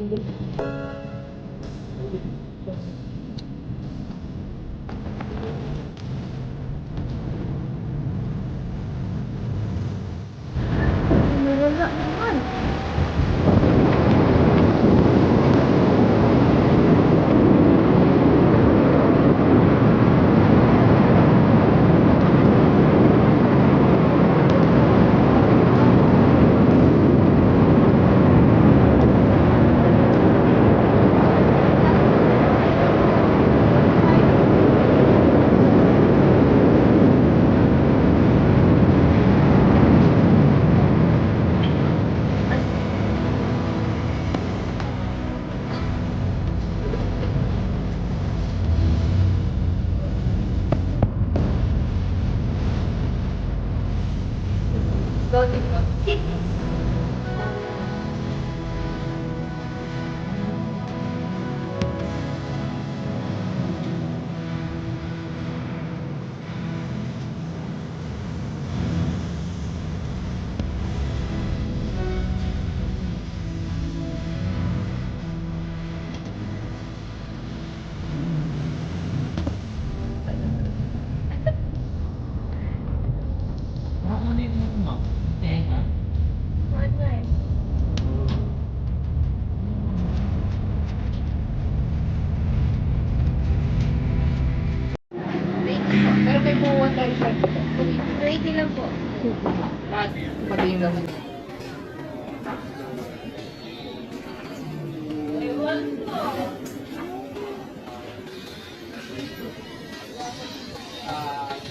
Wala naman. Pero may buwan tayo siya. 280 lang po. Pati yung lang.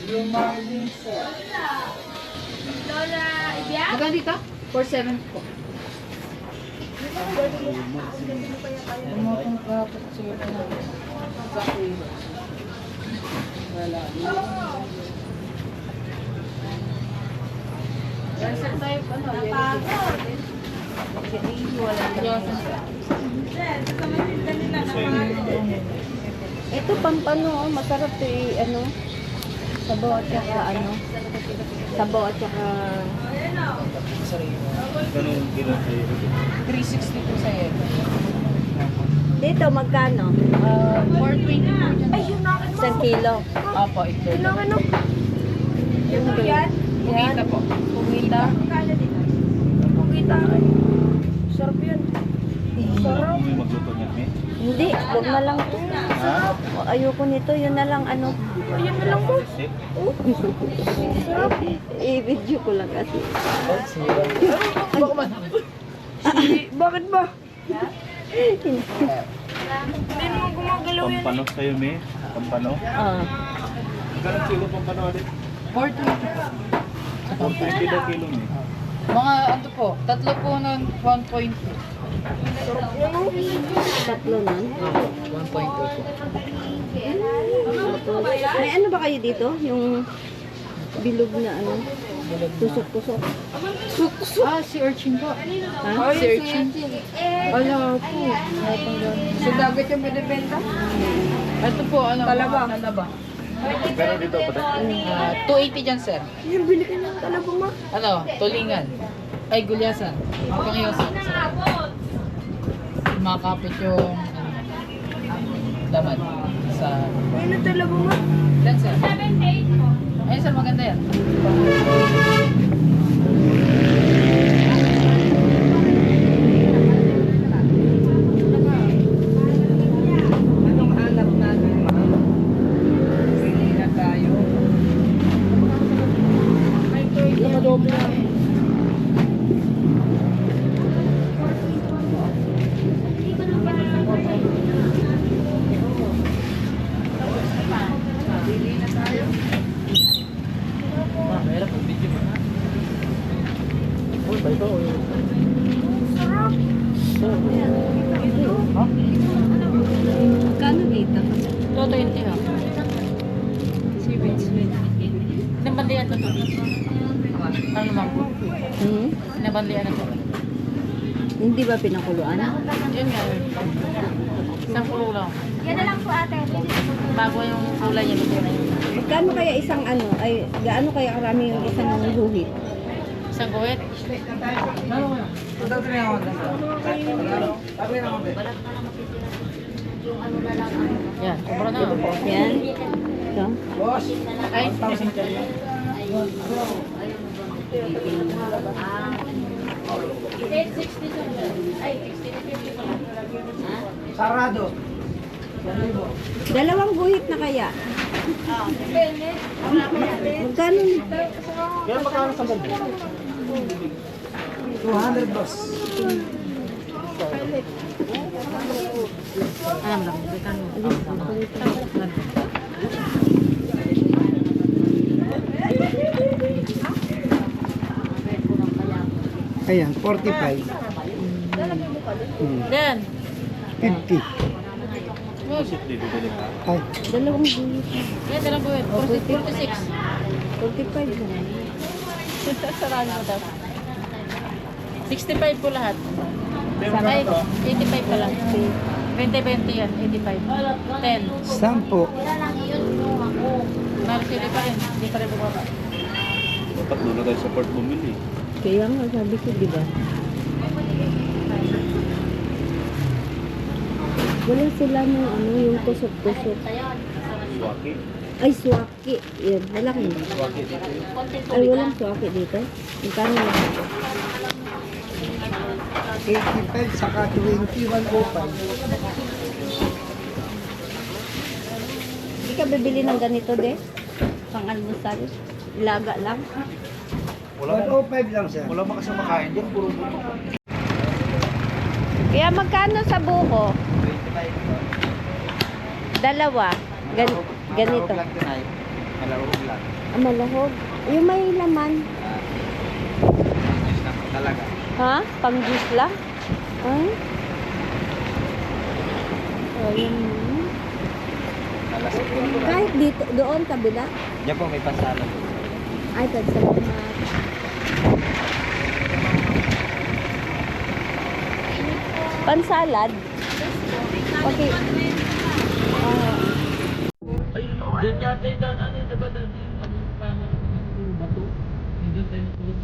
Yung margin sir. Lola, ibiyak? Magkano dito? 470 po. Ano kung kapag siguro na sa kuya. Wala. Sir tayo ano? Napagod. Wala. Ito pampano, masarap to ano, sabaw at saka ano, sabaw at saka Ganun kilo sa'yo. 360 po sa iyo. dito magkano? 420 po dyan. Ay, yun na. 1 kilo. Opo, ito. Yun ano? Yung yan? Pumita po. Pumita. Kala dito. Pugita. Sarap yan. Sarap. May magluto niya, eh. Hindi, wag na lang to. Ha? Ayoko nito, yun na lang ano. Ayun na lang po. Sip? Sarap. I-video ko lang kasi. Bakit ba? Hindi. Hindi naman gumagalaw yan. Pampano sa'yo, me. Pampano. Ah. Magkano kilo pampano ulit? 420 po. 120 daw kilo, me. Mga ano po, tatlo po ng 1.2. Tatlo nun. 1.2 po. May ano ba kayo dito? Yung bilog na ano? Tusok-tusok. Ah, si Urchin po. Ha? Si Urchin. Wala po. Sa dagat yung binibenta? Ito po, ano? Talaba. Talaba. Pero dito, pati. 280 dyan, sir. Yan, bili ka ng talaba ma. Ano? Tulingan. Ay, gulyasan. Pangyosan. Makakapit yung laman sa... Ayun ang talaba ma. Yan, sir. Ayun, sir. Maganda yan. Anong hanap natin ma? Bili na tayo. Nakadoble na. Bili na tayo. Mahirap ang video mo. Uy, ba ito? Sarap. Magkano dito? 220 ha. Nabandian na to. Ang lamang po. Nabandian na to. Hindi ba pinakuluan? Yun nga. Isang pulo lang. Yan na lang po ate. Bago yung kulay niya. Magkano kaya isang ano? Ay, gaano kaya karami yung isang guhit? Isang guwit. Okay naman, be. Yan, sobra na. Yan. Ito. Boss, Ay, 1,000 kayo. Sarado. 1,000. Dalawang guhit na kaya. Magkano? Kaya magkano sa bag? 200, boss. alam lang. Bitan mo. Ayan, 45. Yan. 50. Ay, Dalawang guhit. Yan, dalang buwit. 46. 45 na. Sasaraan mo daw. 65 po lahat. Ay, 85 pa lang. 20-20 yan, 85. 10. 10. Marsili pa rin. Hindi pa rin bumaba. Tatlo na tayo sa part bumili. Kaya nga sabi ko, di ba? Wala sila ng ano, yung tusok-tusok. Swaki. Ay, swaki. Yan, malaki. Swaki dito yun. Ay, walang swaki dito. Magkano na? 85 saka 20, 105. Hindi ka bibili ng ganito, de? Pang almusal. Ilaga lang. 105 lang, sir. Wala makasama makain dyan. Puro buto. Kaya magkano sa buko? Dalawa. Ganito. Malaro lang. Ah, malahog. Yung may laman. Talaga. Ha? Pang juice lang? Ay? Ayun. Nalasip ko. Kahit dito, doon, kabila. Diyan po may pasala. Ay, salamat. Pansalad? Okay. Diyan yata yung daan. Ano ba daan? Bato. Diyan tayo natulog.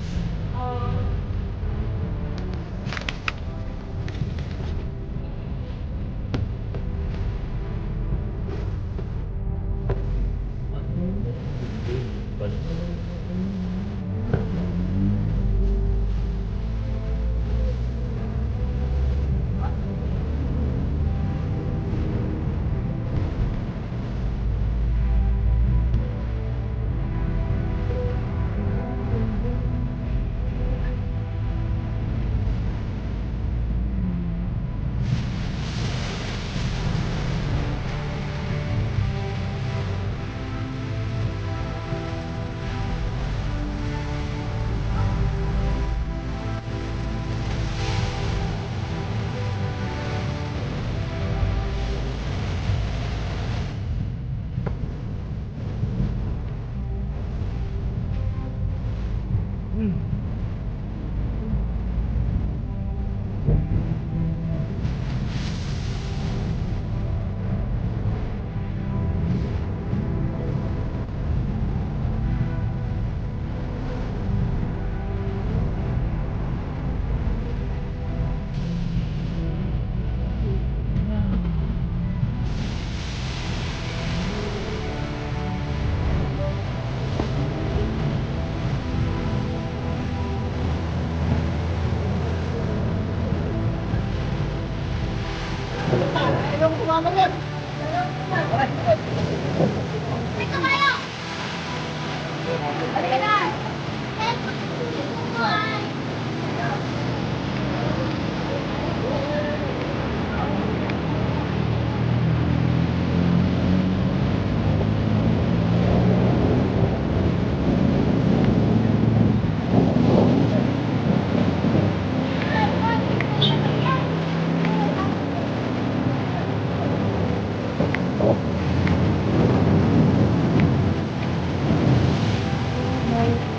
May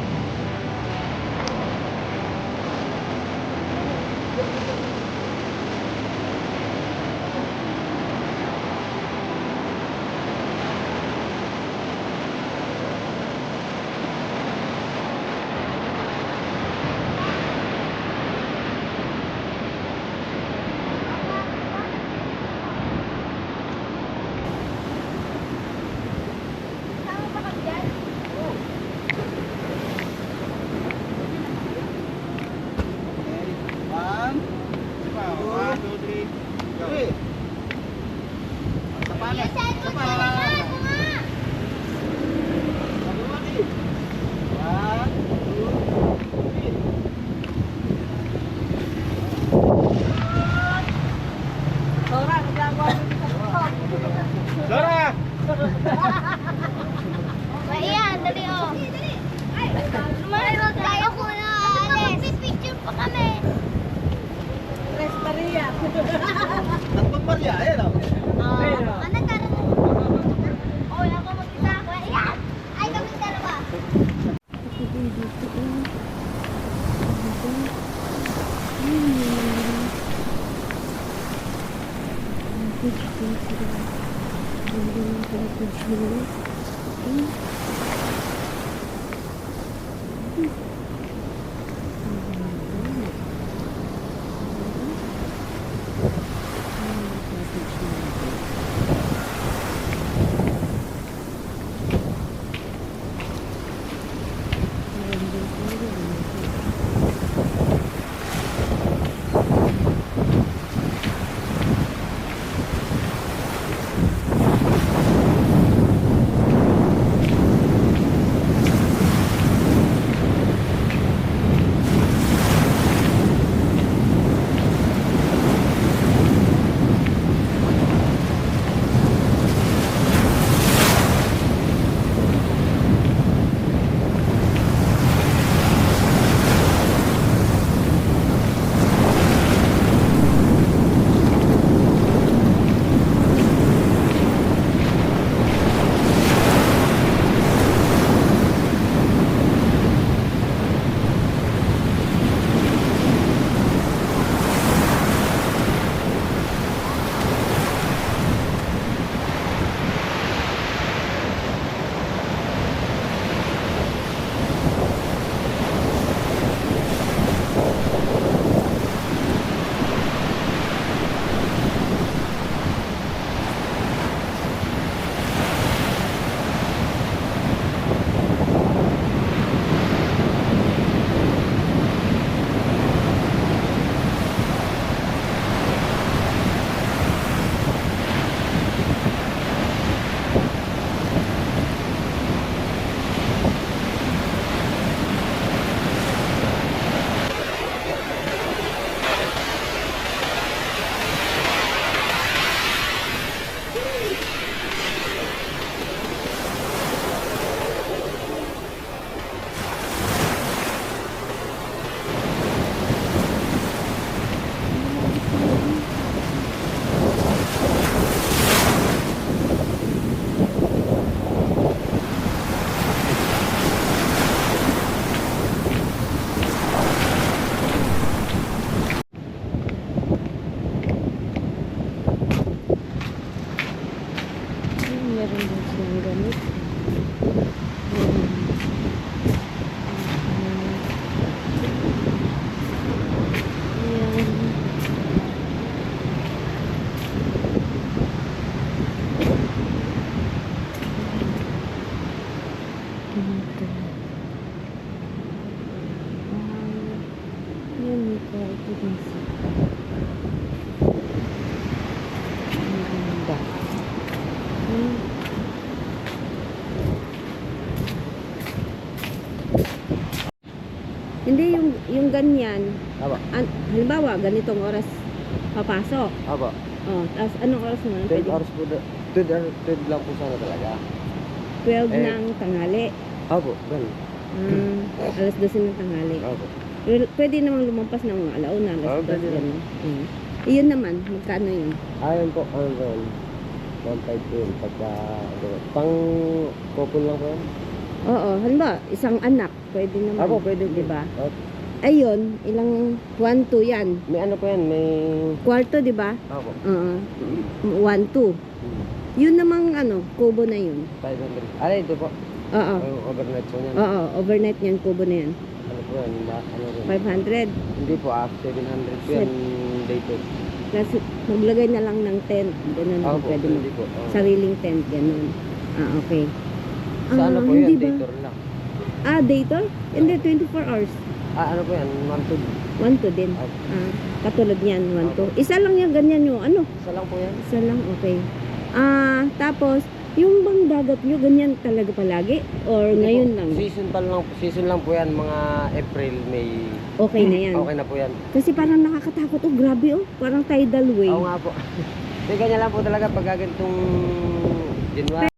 Maria, ayan o. Ano ka na? Oh, ako mag-isa ako. Ayan! Ay, kami dalawa. Meron din silang ganit. Ayan. Ayan, may kwarto din siya. Ang ganda. Hindi yung ganyan. Aba. Halimbawa, ganitong oras papasok. Aba. Oh, tapos anong oras mo? 12 hours po. 12 lang po sana talaga. 12 Eh. ng tanghali. Abo, ganun. Alas 12 ng tanghali. Abo. Pwede namang lumampas ng mga alauna, alas 12 pwede ganun. Iyon naman, magkano yun? Ayun po, ano doon? 1.5 po yun. Pagka, pang couple lang po yan. Oo, halimbawa, isang anak, pwede naman. Abo, pwede po. Di ba? At Ayun, ilang 1, 2 yan. may ano po yan, may... Kwarto, di ba? Abo. Oo. 1, 2. Yun namang ano, kubo na yun. 500. Alay, ito po. Oo. Yung overnight po yan. Oo, overnight yan, kubo na yan. Ano po yan? Ano rin? 500. Hindi po, 700 po yan. Day to. Kasi maglagay na lang ng tent. Ganun Ako ang po, pwede mo. hindi po. Oo. Sariling tent, ganun. Okay. Sa ano po yan? Hindi ba? Dator lang. Dator? Hindi, 24 hours. Ano po yan? 1 1 to din. Katulad yan, 1 to. Isa lang yan, ganyan yung ano. Isa lang po yan. Isa lang, okay. Tapos, yung bang dagat nyo, ganyan talaga palagi? Or Hindi ngayon po. lang? Season lang po yan. Mga April, May. Okay na yan. Okay na po yan. Kasi parang nakakatakot. Oh, grabe oh. Parang tidal wave. Oo nga po. Hindi, ganyan lang po talaga pag ganitong January.